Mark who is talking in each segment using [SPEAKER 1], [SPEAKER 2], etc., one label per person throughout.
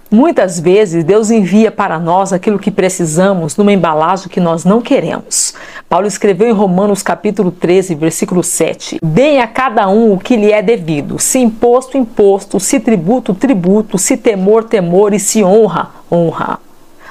[SPEAKER 1] Muitas vezes Deus envia para nós aquilo que precisamos numa embalagem que nós não queremos. Paulo escreveu em Romanos capítulo 13, versículo 7. Deem a cada um o que lhe é devido, se imposto, imposto, se tributo, tributo, se temor, temor e se honra, honra.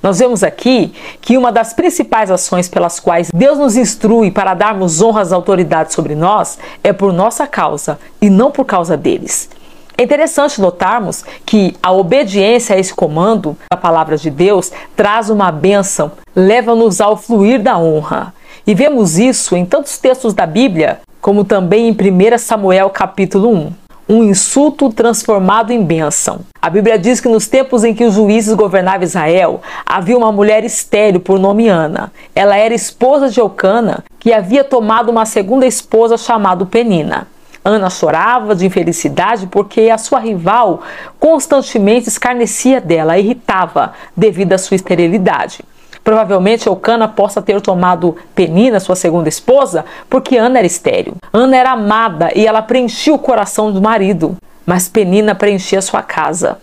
[SPEAKER 1] Nós vemos aqui que uma das principais ações pelas quais Deus nos instrui para darmos honra às autoridades sobre nós é por nossa causa e não por causa deles. É interessante notarmos que a obediência a esse comando da palavra de Deus traz uma bênção, leva-nos ao fluir da honra. E vemos isso em tantos textos da Bíblia, como também em 1 Samuel capítulo 1. Um insulto transformado em bênção. A Bíblia diz que nos tempos em que os juízes governavam Israel, havia uma mulher estéril por nome Ana. Ela era esposa de Eucana, que havia tomado uma segunda esposa chamada Penina. Ana chorava de infelicidade porque a sua rival constantemente escarnecia dela, irritava devido à sua esterilidade. Provavelmente Eucana possa ter tomado Penina, sua segunda esposa, porque Ana era estéril. Ana era amada e ela preenchia o coração do marido, mas Penina preenchia sua casa.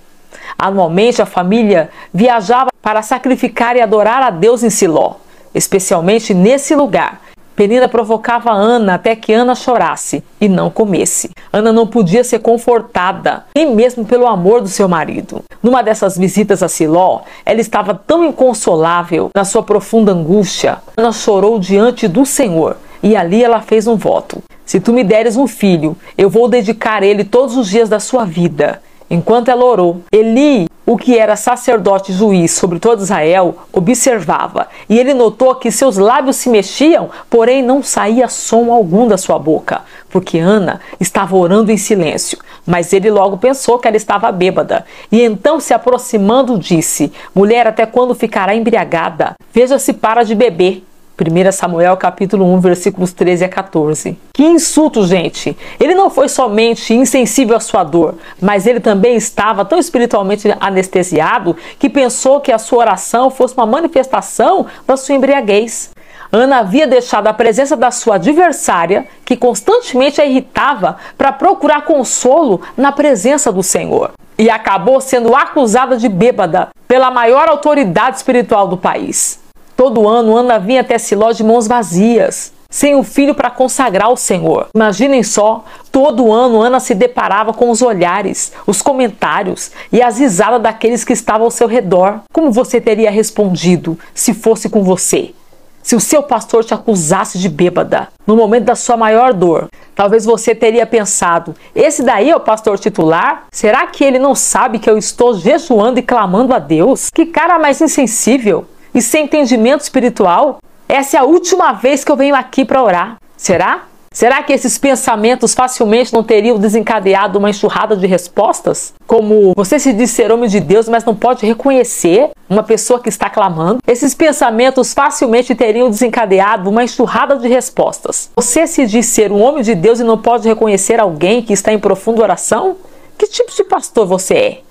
[SPEAKER 1] Anualmente a família viajava para sacrificar e adorar a Deus em Siló, especialmente nesse lugar. Penina provocava Ana até que Ana chorasse e não comesse. Ana não podia ser confortada, nem mesmo pelo amor do seu marido. Numa dessas visitas a Siló, ela estava tão inconsolável na sua profunda angústia. Ana chorou diante do Senhor e ali ela fez um voto. Se tu me deres um filho, eu vou dedicar ele todos os dias da sua vida. Enquanto ela orou, Eli, o que era sacerdote e juiz sobre todo Israel, observava, e ele notou que seus lábios se mexiam, porém não saía som algum da sua boca, porque Ana estava orando em silêncio. Mas ele logo pensou que ela estava bêbada, e então se aproximando disse: mulher, até quando ficará embriagada? Veja se para de beber. 1 Samuel capítulo 1, versículos 13 a 14. Que insulto, gente! Ele não foi somente insensível à sua dor, mas ele também estava tão espiritualmente anestesiado que pensou que a sua oração fosse uma manifestação da sua embriaguez. Ana havia deixado a presença da sua adversária, que constantemente a irritava, para procurar consolo na presença do Senhor. E acabou sendo acusada de bêbada pela maior autoridade espiritual do país. Todo ano, Ana vinha até Siló de mãos vazias, sem o filho para consagrar ao Senhor. Imaginem só, todo ano Ana se deparava com os olhares, os comentários e as risadas daqueles que estavam ao seu redor. Como você teria respondido se fosse com você? Se o seu pastor te acusasse de bêbada no momento da sua maior dor, talvez você teria pensado: esse daí é o pastor titular? Será que ele não sabe que eu estou jejuando e clamando a Deus? Que cara mais insensível! E sem entendimento espiritual? Essa é a última vez que eu venho aqui para orar. Será? Será que esses pensamentos facilmente não teriam desencadeado uma enxurrada de respostas? Como você se diz ser homem de Deus, mas não pode reconhecer uma pessoa que está clamando? Esses pensamentos facilmente teriam desencadeado uma enxurrada de respostas. Você se diz ser um homem de Deus e não pode reconhecer alguém que está em profunda oração? Que tipo de pastor você é?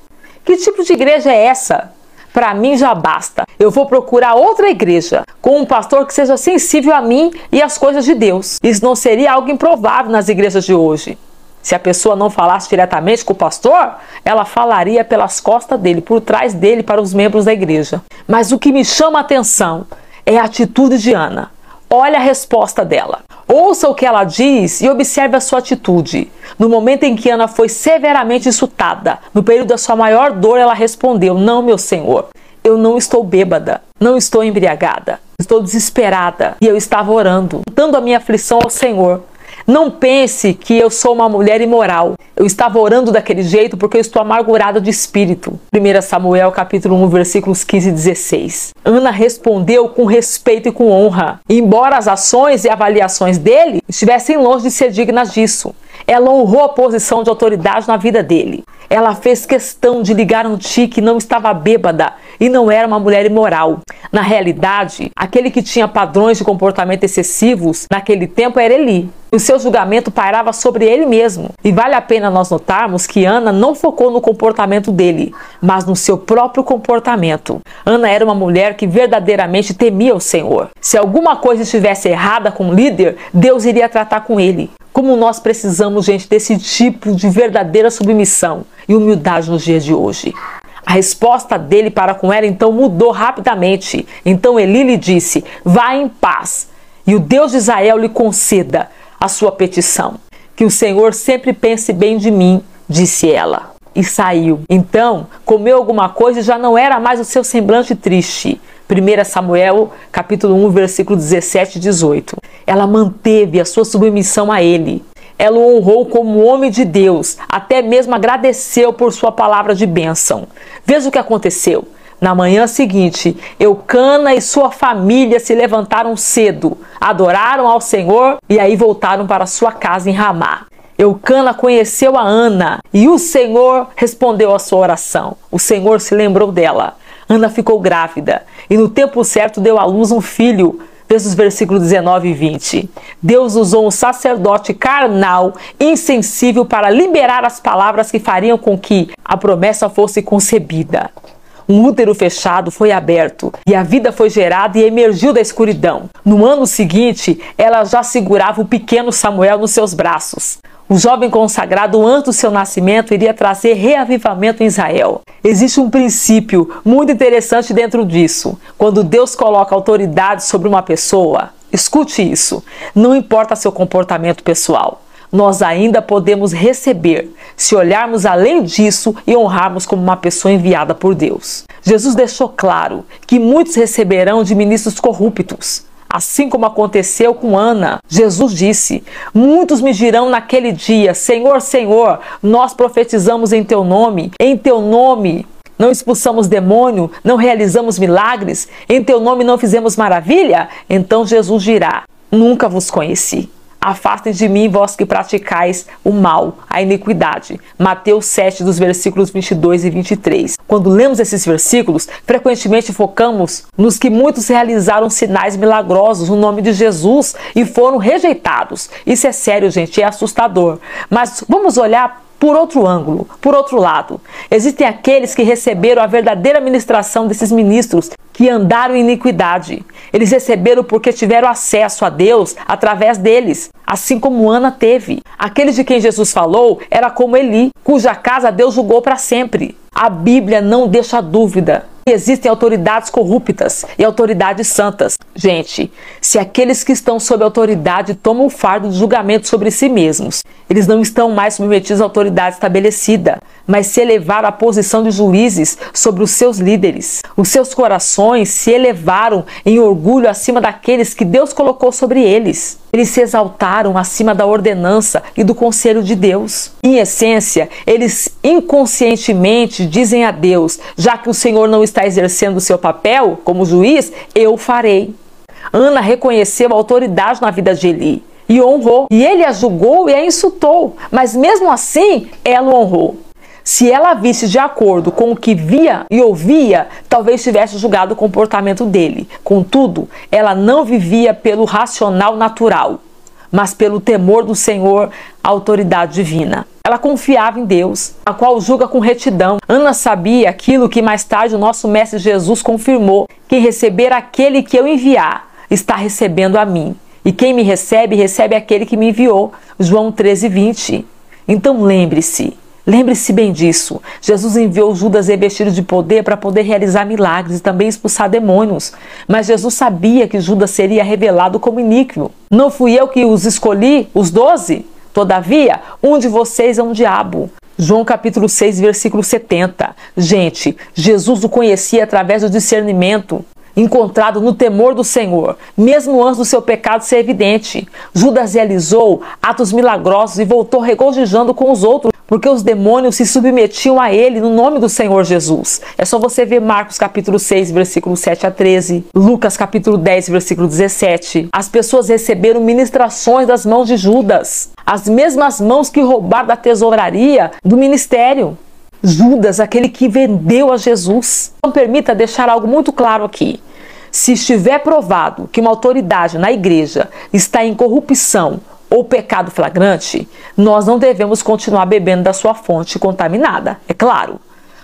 [SPEAKER 1] Que tipo de igreja é essa? Para mim já basta. Eu vou procurar outra igreja com um pastor que seja sensível a mim e às coisas de Deus. Isso não seria algo improvável nas igrejas de hoje. Se a pessoa não falasse diretamente com o pastor, ela falaria pelas costas dele, por trás dele, para os membros da igreja. Mas o que me chama a atenção é a atitude de Ana. Olha a resposta dela. Ouça o que ela diz e observe a sua atitude. No momento em que Ana foi severamente insultada, no período da sua maior dor, ela respondeu: não, meu Senhor, eu não estou bêbada, não estou embriagada, estou desesperada e eu estava orando, contando a minha aflição ao Senhor. Não pense que eu sou uma mulher imoral. Eu estava orando daquele jeito porque eu estou amargurada de espírito. 1 Samuel capítulo 1, versículos 15 e 16. Ana respondeu com respeito e com honra, embora as ações e avaliações dele estivessem longe de ser dignas disso. Ela honrou a posição de autoridade na vida dele. Ela fez questão de lhe garantir que não estava bêbada e não era uma mulher imoral. Na realidade, aquele que tinha padrões de comportamento excessivos naquele tempo era Eli. O seu julgamento pairava sobre ele mesmo. E vale a pena nós notarmos que Ana não focou no comportamento dele, mas no seu próprio comportamento. Ana era uma mulher que verdadeiramente temia o Senhor. Se alguma coisa estivesse errada com o líder, Deus iria tratar com ele. Como nós precisamos, gente, desse tipo de verdadeira submissão e humildade nos dias de hoje. A resposta dele para com ela então mudou rapidamente. Então Eli lhe disse: vá em paz, e o Deus de Israel lhe conceda a sua petição. Que o Senhor sempre pense bem de mim, disse ela. E saiu. Então, comeu alguma coisa e já não era mais o seu semblante triste. 1 Samuel, capítulo 1, versículo 17 e 18. Ela manteve a sua submissão a ele. Ela o honrou como homem de Deus, até mesmo agradeceu por sua palavra de bênção. Veja o que aconteceu. Na manhã seguinte, Eucana e sua família se levantaram cedo, adoraram ao Senhor e aí voltaram para sua casa em Ramá. Eucana conheceu a Ana e o Senhor respondeu à sua oração. O Senhor se lembrou dela. Ana ficou grávida e no tempo certo deu à luz um filho. Veja os versículos 19 e 20. Deus usou um sacerdote carnal, insensível, para liberar as palavras que fariam com que a promessa fosse concebida. Um útero fechado foi aberto e a vida foi gerada e emergiu da escuridão. No ano seguinte, ela já segurava o pequeno Samuel nos seus braços. O jovem consagrado, antes do seu nascimento, iria trazer reavivamento em Israel. Existe um princípio muito interessante dentro disso. Quando Deus coloca autoridade sobre uma pessoa, escute isso, não importa seu comportamento pessoal. Nós ainda podemos receber, se olharmos além disso e honrarmos como uma pessoa enviada por Deus. Jesus deixou claro que muitos receberão de ministros corruptos. Assim como aconteceu com Ana, Jesus disse: muitos me dirão naquele dia: Senhor, Senhor, nós profetizamos em teu nome não expulsamos demônio, não realizamos milagres, em teu nome não fizemos maravilha? Então Jesus dirá: nunca vos conheci. Afastem de mim, vós que praticais o mal, a iniquidade. Mateus 7, dos versículos 22 e 23. Quando lemos esses versículos, frequentemente focamos nos que muitos realizaram sinais milagrosos no nome de Jesus e foram rejeitados. Isso é sério, gente, é assustador. Mas vamos olhar por outro ângulo, por outro lado. Existem aqueles que receberam a verdadeira ministração desses ministros, que andaram em iniquidade. Eles receberam porque tiveram acesso a Deus através deles, assim como Ana teve. Aqueles de quem Jesus falou era como Eli, cuja casa Deus julgou para sempre. A Bíblia não deixa dúvida. Existem autoridades corruptas e autoridades santas. Gente, se aqueles que estão sob autoridade tomam o fardo de julgamento sobre si mesmos, eles não estão mais submetidos à autoridade estabelecida, mas se elevaram à posição de juízes sobre os seus líderes. Os seus corações se elevaram em orgulho acima daqueles que Deus colocou sobre eles. Eles se exaltaram acima da ordenança e do conselho de Deus. Em essência, eles inconscientemente dizem a Deus: já que o Senhor não está exercendo o seu papel como juiz, eu farei. Ana reconheceu a autoridade na vida de Eli e honrou. E ele a julgou e a insultou, mas mesmo assim ela o honrou. Se ela visse de acordo com o que via e ouvia, talvez tivesse julgado o comportamento dele. Contudo, ela não vivia pelo racional natural, mas pelo temor do Senhor, a autoridade divina. Ela confiava em Deus, a qual julga com retidão. Ana sabia aquilo que mais tarde o nosso Mestre Jesus confirmou: quem receber aquele que eu enviar, está recebendo a mim. E quem me recebe, recebe aquele que me enviou. João 13:20. Então lembre-se bem disso. Jesus enviou Judas revestido de poder para poder realizar milagres e também expulsar demônios. Mas Jesus sabia que Judas seria revelado como iníquo. Não fui eu que os escolhi, os 12? Todavia, um de vocês é um diabo. João capítulo 6, versículo 70. Gente, Jesus o conhecia através do discernimento encontrado no temor do Senhor, mesmo antes do seu pecado ser evidente. Judas realizou atos milagrosos e voltou regozijando com os outros, porque os demônios se submetiam a ele no nome do Senhor Jesus. É só você ver Marcos capítulo 6, versículo 7 a 13, Lucas capítulo 10, versículo 17. As pessoas receberam ministrações das mãos de Judas, as mesmas mãos que roubaram da tesouraria do ministério. Judas, aquele que vendeu a Jesus. Não permita deixar algo muito claro aqui. Se estiver provado que uma autoridade na igreja está em corrupção ou pecado flagrante, nós não devemos continuar bebendo da sua fonte contaminada. É claro,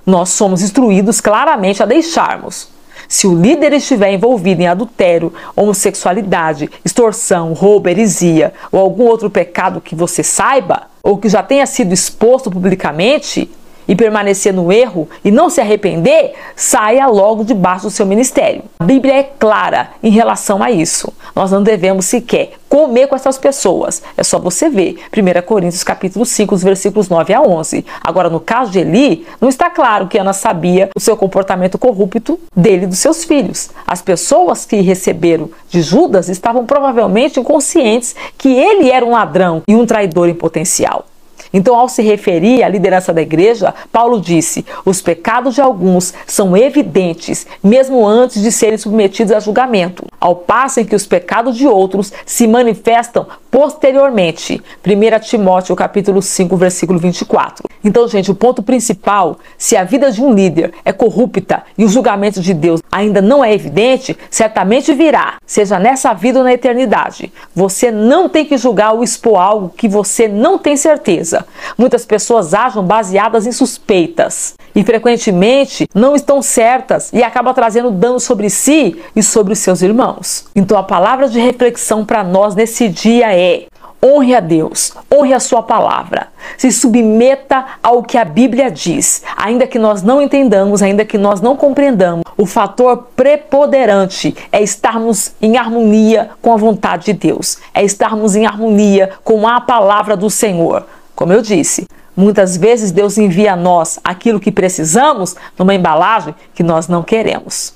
[SPEAKER 1] nós somos instruídos claramente a deixarmos. Se o líder estiver envolvido em adultério, homossexualidade, extorsão, roubo, heresia ou algum outro pecado que você saiba ou que já tenha sido exposto publicamente, e permanecer no erro e não se arrepender, saia logo debaixo do seu ministério. A Bíblia é clara em relação a isso. Nós não devemos sequer comer com essas pessoas. É só você ver 1 Coríntios capítulo 5, os versículos 9 a 11. Agora, no caso de Eli, não está claro que Ana sabia o seu comportamento corrupto dele e dos seus filhos. As pessoas que receberam de Judas estavam provavelmente inconscientes que ele era um ladrão e um traidor em potencial. Então, ao se referir à liderança da igreja, Paulo disse: os pecados de alguns são evidentes, mesmo antes de serem submetidos a julgamento, ao passo em que os pecados de outros se manifestam posteriormente. 1 Timóteo capítulo 5, versículo 24. Então, gente, o ponto principal, se a vida de um líder é corrupta e o julgamento de Deus ainda não é evidente, certamente virá, seja nessa vida ou na eternidade. Você não tem que julgar ou expor algo que você não tem certeza. Muitas pessoas agem baseadas em suspeitas e frequentemente não estão certas e acabam trazendo dano sobre si e sobre os seus irmãos. Então a palavra de reflexão para nós nesse dia é: honre a Deus, honre a sua palavra, se submeta ao que a Bíblia diz, ainda que nós não entendamos, ainda que nós não compreendamos. O fator preponderante é estarmos em harmonia com a vontade de Deus, é estarmos em harmonia com a palavra do Senhor. Como eu disse, muitas vezes Deus envia a nós aquilo que precisamos numa embalagem que nós não queremos.